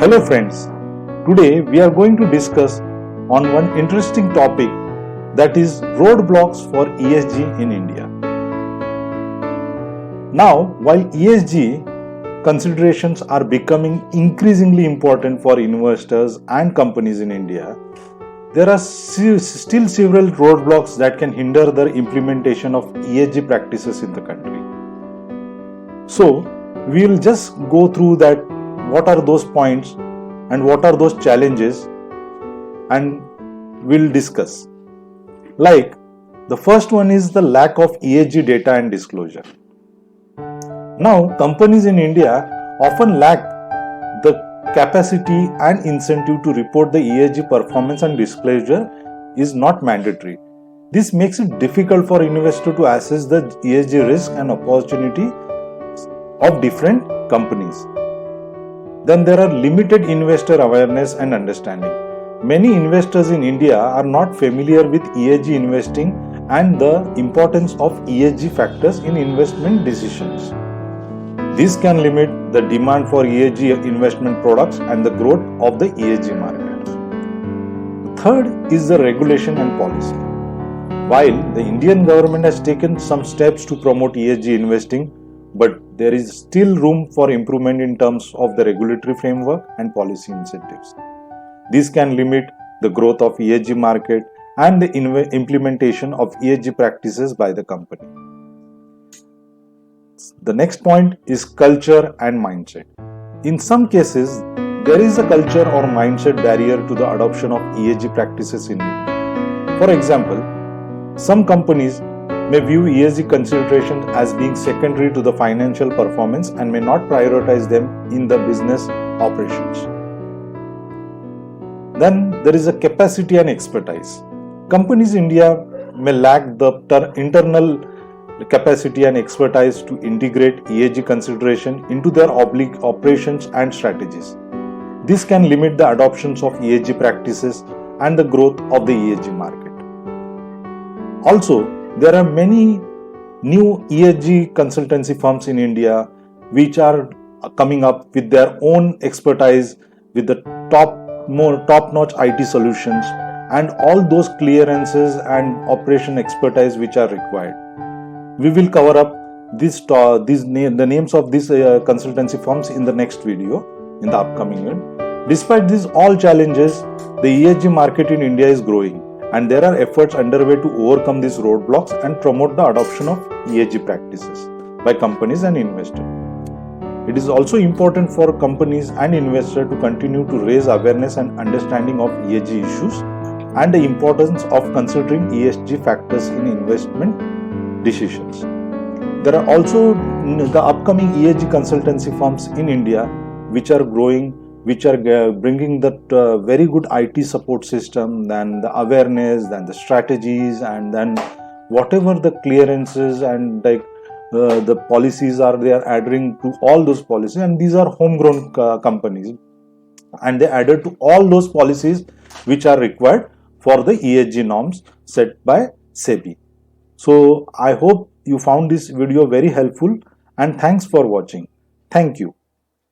Hello friends, today we are going to discuss on one interesting topic, that is roadblocks for ESG in India. Now, while ESG considerations are becoming increasingly important for investors and companies in India, there are still several roadblocks that can hinder the implementation of ESG practices in the country. So, we will just go through that, what are those points and what are those challenges, and we'll discuss. Like, the first one is the lack of ESG data and disclosure. Now, companies in India often lack the capacity and incentive to report the ESG performance, and disclosure is not mandatory. This makes it difficult for investors to assess the ESG risk and opportunity of different companies. Then there are limited investor awareness and understanding. Many investors in India are not familiar with ESG investing and the importance of ESG factors in investment decisions. This can limit the demand for ESG investment products and the growth of the ESG market. Third is the regulation and policy. While the Indian government has taken some steps to promote ESG investing, but there is still room for improvement in terms of the regulatory framework and policy incentives. This can limit the growth of ESG market and the implementation of ESG practices by the company. The next point is culture and mindset. In some cases, there is a culture or mindset barrier to the adoption of ESG practices in India. For example, some companies may view ESG considerations as being secondary to the financial performance and may not prioritize them in the business operations. Then there is a capacity and expertise. Companies in India may lack the internal capacity and expertise to integrate ESG consideration into their operations and strategies. This can limit the adoptions of ESG practices and the growth of the ESG market. Also, there are many new ESG consultancy firms in India which are coming up with their own expertise, with the top-notch IT solutions and all those clearances and operation expertise which are required. We will cover up the names of these consultancy firms in the next video, in the upcoming one. Despite these all challenges, the ESG market in India is growing, and there are efforts underway to overcome these roadblocks and promote the adoption of ESG practices by companies and investors. It is also important for companies and investors to continue to raise awareness and understanding of ESG issues and the importance of considering ESG factors in investment decisions. There are also the upcoming ESG consultancy firms in India which are growing, which are bringing that very good IT support system, then the awareness, then the strategies, and then whatever the clearances and the policies are, they are adhering to all those policies, and these are homegrown companies, and they added to all those policies which are required for the ESG norms set by SEBI. So I hope you found this video very helpful, and thanks for watching. Thank you.